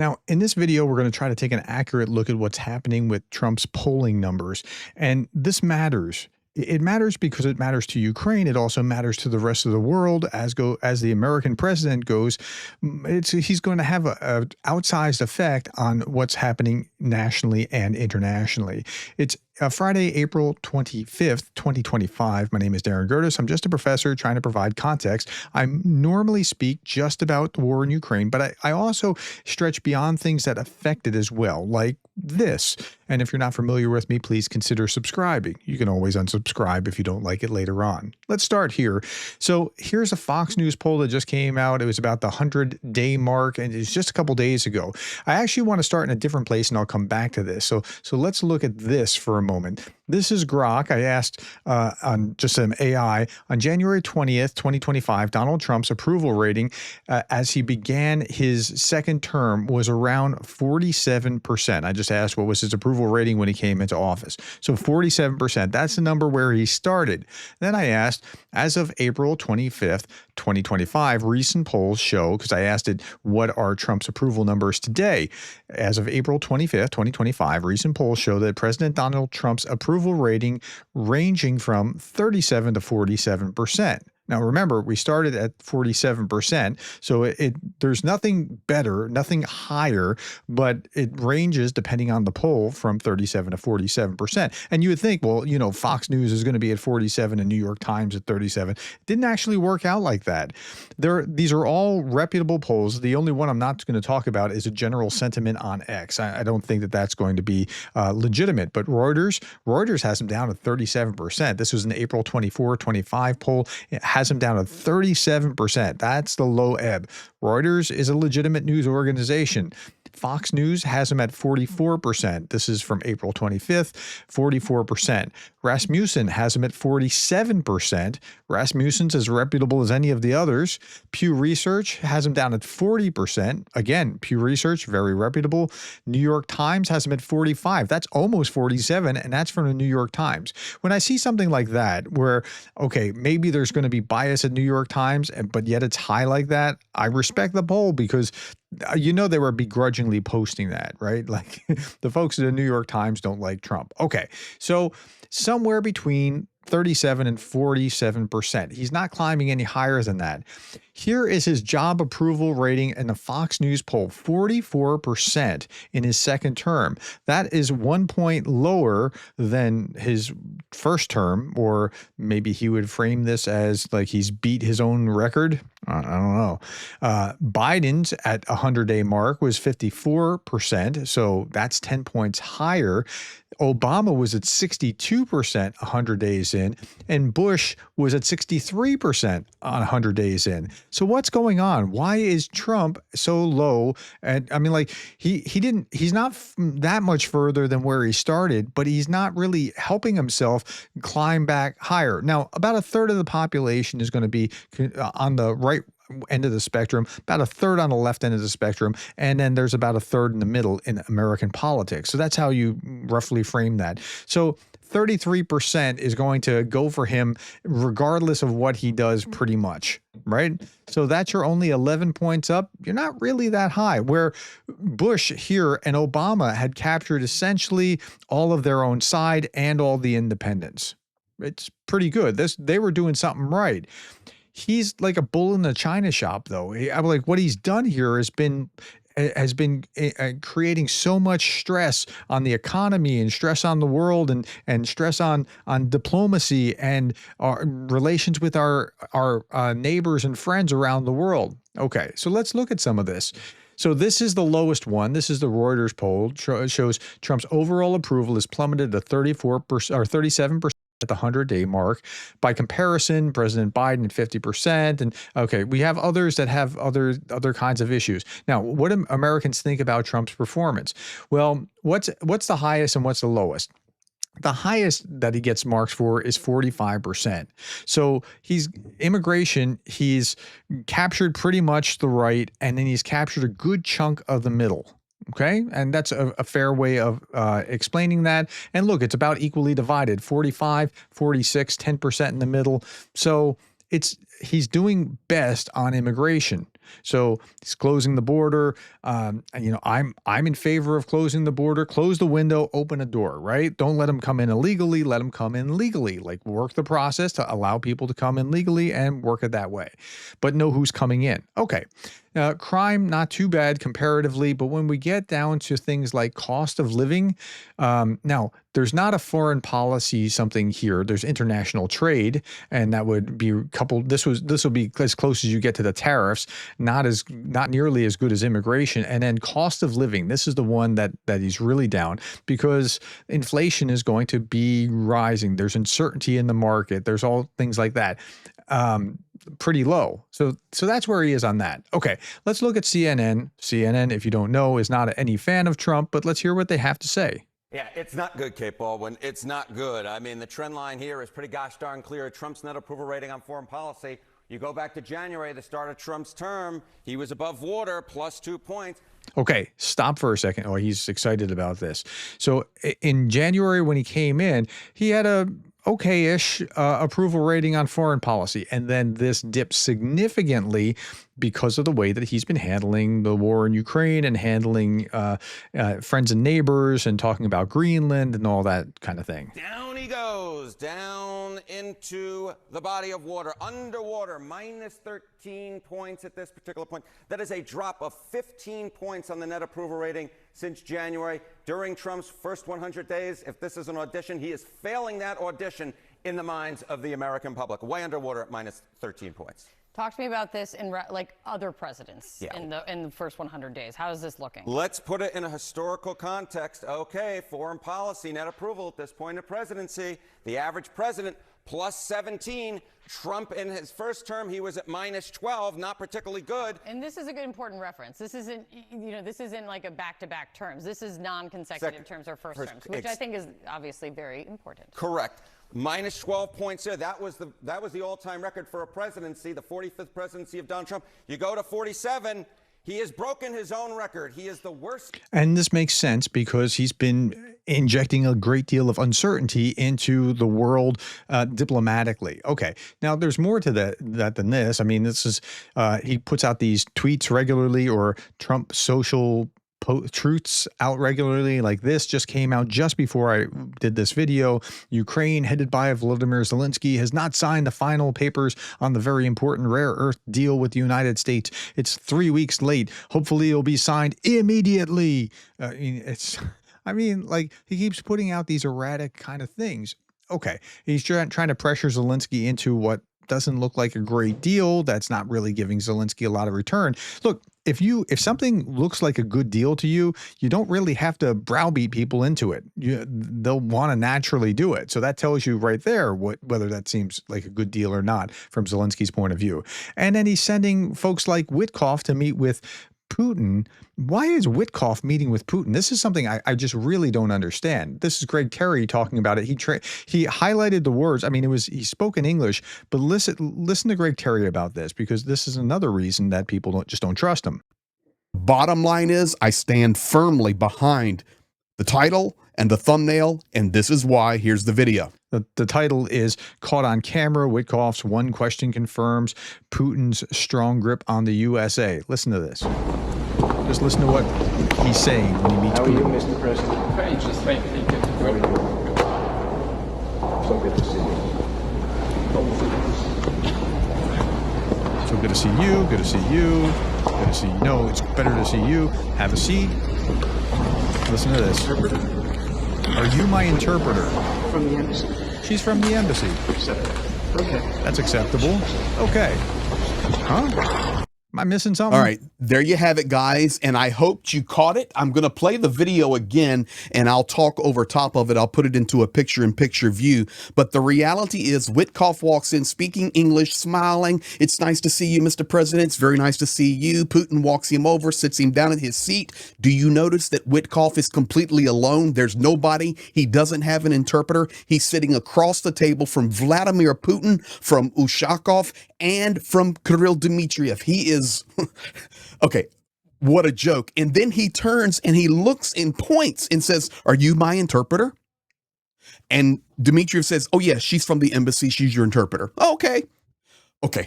Now, in this video, we're going to try to take an accurate look at what's happening with Trump's polling numbers. And this matters. It matters because it matters to Ukraine. It also matters to the rest of the world. As the American president goes, he's going to have a outsized effect on what's happening nationally and internationally. It's Friday, April 25th, 2025. My name is Darren Gertis. I'm just a professor trying to provide context. I normally speak just about the war in Ukraine, but I also stretch beyond things that affect it as well, like this. And if you're not familiar with me, please consider subscribing. You can always unsubscribe if you don't like it later on. Let's start here. So here's a Fox News poll that just came out. It was about the 100-day mark, and it's just a couple days ago. I actually want to start in a different place, and I'll come back to this. So let's look at this for a moment. This is Grok. I asked on just some AI on January 20th, 2025, Donald Trump's approval rating as he began his second term was around 47%. I just asked what was his approval rating when he came into office. So 47%, that's the number where he started. Then I asked, as of April 25th, 2025, recent polls show, because I asked it, what are Trump's approval numbers today? As of April 25th, 2025, recent polls show that President Donald Trump's approval rating ranging from 37 to 47%. Now, remember, we started at 47%, so there's nothing better, nothing higher, but it ranges depending on the poll from 37 to 47%. And you would think, well, you know, Fox News is going to be at 47 and New York Times at 37. It didn't actually work out like that. These are all reputable polls. The only one I'm not going to talk about is a general sentiment on X. I don't think that that's going to be legitimate, but Reuters has them down at 37%. This was an April 24, 25 poll. It has them down to 37%. That's the low ebb. Reuters is a legitimate news organization. Fox News has them at 44%. This is from April 25th, 44%. Rasmussen has them at 47%. Rasmussen's as reputable as any of the others. Pew Research has them down at 40%. Again, Pew Research, very reputable. New York Times has them at 45. That's almost 47, and that's from the New York Times. When I see something like that, where, okay, maybe there's going to be bias at New York Times, but yet it's high like that, I respect the poll because you know they were begrudgingly posting that, right? Like the folks at the New York Times don't like Trump. Okay, so somewhere between 37 and 47%. He's not climbing any higher than that. Here is his job approval rating in the Fox News poll, 44% in his second term. That is 1 point lower than his first term, or maybe he would frame this as like he's beat his own record. I don't know. Biden's at 100-day mark was 54%, so that's 10 points higher. Obama was at 62% 100 days in, and Bush was at 63% on 100 days in. So what's going on? Why is Trump so low? And I mean, like he's not that much further than where he started, but he's not really helping himself climb back higher. Now, about a third of the population is going to be on the right end of the spectrum, about a third on the left end of the spectrum, and then there's about a third in the middle in American politics. So that's how you roughly frame that. So 33% is going to go for him regardless of what he does pretty much, right? So that's your only 11 points up. You're not really that high, where Bush here and Obama had captured essentially all of their own side and all the independents. It's pretty good. They were doing something right. He's like a bull in the china shop, though. I'm like, what he's done here has been creating so much stress on the economy and stress on the world and stress on diplomacy and our relations with our neighbors and friends around the world. Okay, so let's look at some of this. So this is the lowest one. This is the Reuters poll. It shows Trump's overall approval is plummeted to 34% or 37%. At the 100-day mark. By comparison, President Biden at 50%. And okay, we have others that have other kinds of issues. Now, what do Americans think about Trump's performance? Well, what's the highest and what's the lowest? The highest that he gets marks for is 45%. So he's captured pretty much the right, and then he's captured a good chunk of the middle. Okay, and that's a fair way of explaining that. And look, it's about equally divided, 45, 46, 10% in the middle. So he's doing best on immigration. So he's closing the border. And, I'm in favor of closing the border. Close the window, open a door, right? Don't let them come in illegally. Let them come in legally. Like, work the process to allow people to come in legally and work it that way. But know who's coming in. Okay. Crime, not too bad comparatively, but when we get down to things like cost of living, now there's not a foreign policy something here. There's international trade, and that would be coupled. This will be as close as you get to the tariffs. Not nearly as good as immigration. And then cost of living. This is the one that he's really down, because inflation is going to be rising. There's uncertainty in the market. There's all things like that. Pretty low. So that's where he is on that. Okay, let's look at CNN. CNN, if you don't know, is not any fan of Trump, but let's hear what they have to say. Yeah, it's not good, Kate Baldwin. It's not good. I mean, the trend line here is pretty gosh darn clear. Trump's net approval rating on foreign policy. You go back to January, the start of Trump's term, he was above water, plus 2 points. Okay, stop for a second. Oh, he's excited about this. So in January, when he came in, he had a okay-ish approval rating on foreign policy. And then this dipped significantly because of the way that he's been handling the war in Ukraine and handling friends and neighbors and talking about Greenland and all that kind of thing. Down he goes, down into the body of water, underwater, minus 13 points at this particular point. That is a drop of 15 points on the net approval rating since January. During Trump's first 100 days, if this is an audition, he is failing that audition in the minds of the American public. Way underwater at minus 13 points. Talk to me about this in like other presidents in the first 100 days. How is this looking? Let's put it in a historical context. Okay, foreign policy net approval at this point of presidency. The average president plus 17. Trump in his first term, he was at minus 12, not particularly good. And this is a good important reference. This isn't, this isn't like a back-to-back terms. This is non-consecutive terms or first terms, which I think is obviously very important. Correct. Minus 12 points there. That was the all-time record for a presidency, the 45th presidency of Donald Trump. You go to 47. He has broken his own record. He is the worst. And this makes sense because he's been injecting a great deal of uncertainty into the world diplomatically. Okay, now there's more to that than this. I mean, this is he puts out these tweets regularly, or Trump social truths out regularly. Like this just came out just before I did this video. Ukraine, headed by Volodymyr Zelensky, has not signed the final papers on the very important rare earth deal with the United States. It's 3 weeks late. Hopefully it'll be signed immediately. Like he keeps putting out these erratic kind of things. Okay, he's trying to pressure Zelensky into what doesn't look like a great deal. That's not really giving Zelensky a lot of return. Look, if something looks like a good deal to you, you don't really have to browbeat people into it. They'll want to naturally do it. So that tells you right there whether that seems like a good deal or not from Zelensky's point of view. And then he's sending folks like Witkoff to meet with Putin. Why is Witkoff meeting with Putin? This is something I just really don't understand. This is Greg Terry talking about it. He highlighted the words. I mean, he spoke in English, but listen to Greg Terry about this, because this is another reason that people don't trust him. Bottom line is, I stand firmly behind the title and the thumbnail, and this is why. Here's the video. The title is Caught on Camera. Witkoff's One Question Confirms Putin's Strong Grip on the USA. Listen to this. Just listen to what he's saying when he meets Putin. How are you, Mr. President? Very just thank you. How are you? So good to see you. So good to see you. Good to see you. Good to see you. No, it's better to see you. Have a seat. Listen to this. Are you my interpreter? From the embassy. She's from the embassy. Acceptable. Okay. That's acceptable. Okay. Huh? Am I missing something? All right, there you have it, guys, and I hoped you caught it. I'm going to play the video again, and I'll talk over top of it. I'll put it into a picture-in-picture view, but the reality is Witkoff walks in speaking English, smiling. It's nice to see you, Mr. President. It's very nice to see you. Putin walks him over, sits him down in his seat. Do you notice that Witkoff is completely alone? There's nobody. He doesn't have an interpreter. He's sitting across the table from Vladimir Putin, from Ushakov, and from Kirill Dmitriev. He is okay, what a joke. And then he turns and he looks and points and says, "Are you my interpreter?" And Dmitriev says, "Oh, yes, she's from the embassy. She's your interpreter." Okay. Okay.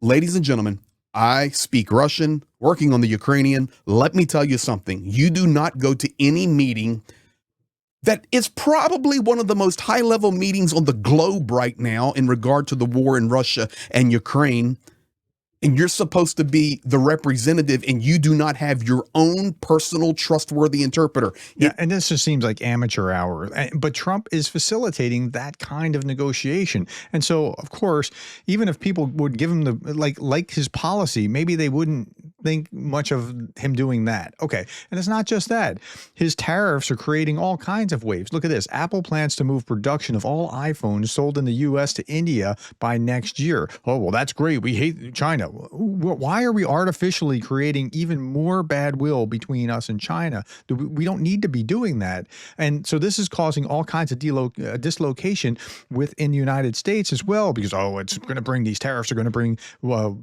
Ladies and gentlemen, I speak Russian, working on the Ukrainian. Let me tell you something. You do not go to any meeting that is probably one of the most high-level meetings on the globe right now in regard to the war in Russia and Ukraine. And you're supposed to be the representative, and you do not have your own personal trustworthy interpreter. Yeah, and this just seems like amateur hour. But Trump is facilitating that kind of negotiation. And so, of course, even if people would give him the like his policy, maybe they wouldn't think much of him doing that. Okay. And it's not just that. His tariffs are creating all kinds of waves. Look at this. Apple plans to move production of all iPhones sold in the US to India by next year. Oh, well, that's great. We hate China. Why are we artificially creating even more bad will between us and China? We don't need to be doing that. And so this is causing all kinds of dislocation within the United States as well, because, oh, it's going to bring, these tariffs are going to bring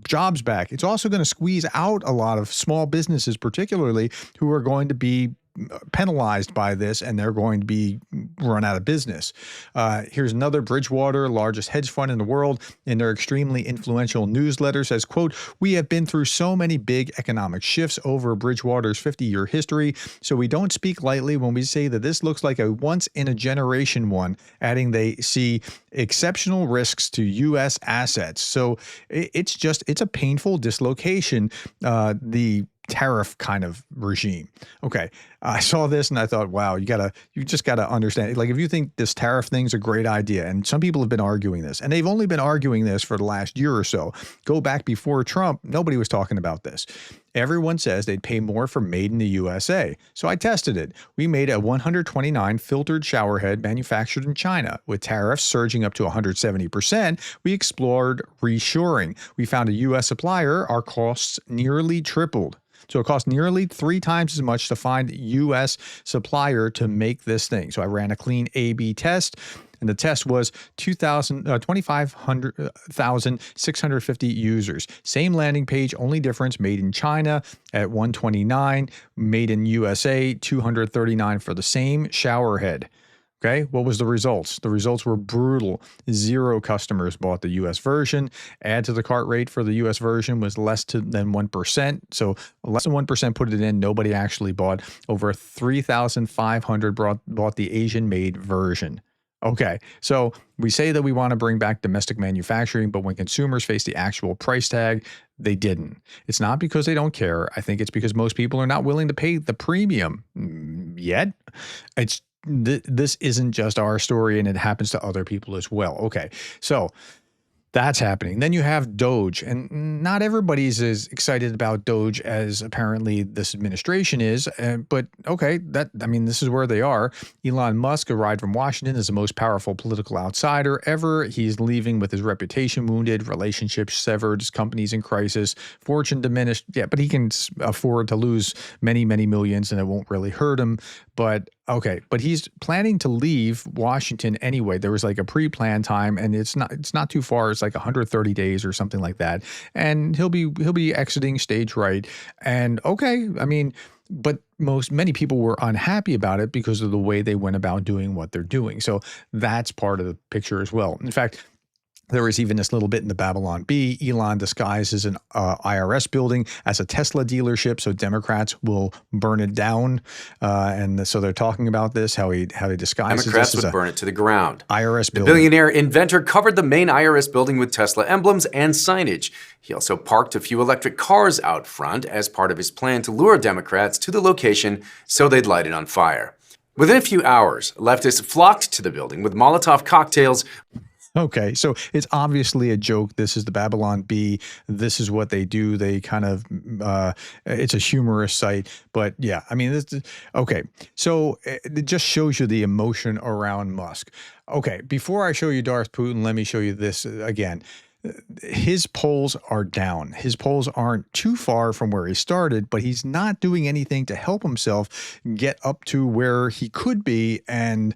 jobs back. It's also going to squeeze out a lot of small businesses, particularly, who are going to be penalized by this, and they're going to be run out of business. Here's another. Bridgewater, largest hedge fund in the world, in their extremely influential newsletter says, quote, "We have been through so many big economic shifts over Bridgewater's 50-year history, so we don't speak lightly when we say that this looks like a once-in-a-generation one," adding they see exceptional risks to U.S. assets. So it's a painful dislocation, the tariff kind of regime. Okay. I saw this and I thought, wow, you just gotta understand. Like, if you think this tariff thing's a great idea, and some people have been arguing this, and they've only been arguing this for the last year or so. Go back before Trump, nobody was talking about this. Everyone says they'd pay more for made in the USA. So I tested it. We made a 129 filtered shower head manufactured in China. With tariffs surging up to 170%, we explored reshoring. We found a US supplier. Our costs nearly tripled. So it cost nearly 3 times as much to find a U.S. supplier to make this thing. So I ran a clean A/B test, and the test was 25,650 users. Same landing page, only difference, made in China at 129, made in USA 239 for the same shower head. Okay, what was the results? The results were brutal. 0 customers bought the U.S. version. Add to the cart rate for the U.S. version was less than 1%. So less than 1% put it in. Nobody actually bought. Over 3,500 bought the Asian-made version. Okay, so we say that we want to bring back domestic manufacturing, but when consumers face the actual price tag, they didn't. It's not because they don't care. I think it's because most people are not willing to pay the premium yet. This isn't just our story, and it happens to other people as well. Okay, so that's happening. Then you have Doge, and not everybody's as excited about Doge as apparently this administration is. But okay, this is where they are. Elon Musk arrived from Washington as the most powerful political outsider ever. He's leaving with his reputation wounded, relationships severed, his company's in crisis, fortune diminished. Yeah, but he can afford to lose many, many millions, and it won't really hurt him. But okay, but he's planning to leave Washington anyway. There was like a pre-planned time, and it's not too far. It's like 130 days or something like that. And he'll be exiting stage right. And okay, but many people were unhappy about it because of the way they went about doing what they're doing. So that's part of the picture as well. In fact, there was even this little bit in the Babylon Bee. Elon disguises an IRS building as a Tesla dealership, so Democrats will burn it down. And so they're talking about this, how he disguises Democrats this would burn it to the ground. IRS The building. billionaire inventor covered the main IRS building with Tesla emblems and signage. He also parked a few electric cars out front as part of his plan to lure Democrats to the location so they'd light it on fire. Within a few hours, leftists flocked to the building with Molotov cocktails. Okay, so it's obviously a joke. This is the Babylon Bee. This is what they do. They kind of, it's a humorous site. But yeah, okay. So it just shows you the emotion around Musk. Okay, before I show you Darth Putin, let me show you this again. His polls are down. His polls aren't too far from where he started, but he's not doing anything to help himself get up to where he could be. And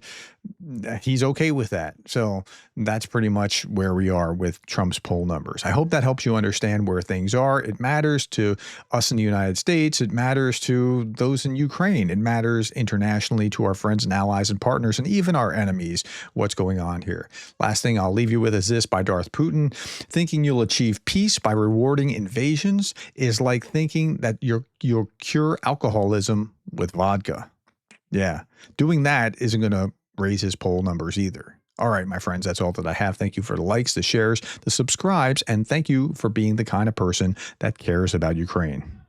he's okay with that. So that's pretty much where we are with Trump's poll numbers. I hope that helps you understand where things are. It matters to us in the United States. It matters to those in Ukraine. It matters internationally to our friends and allies and partners and even our enemies, what's going on here. Last thing I'll leave you with is this by Darth Putin. Thinking you'll achieve peace by rewarding invasions is like thinking that you'll cure alcoholism with vodka. Yeah, doing that isn't going to raise his poll numbers either. All right, my friends, that's all that I have. Thank you for the likes, the shares, the subscribes, and thank you for being the kind of person that cares about Ukraine.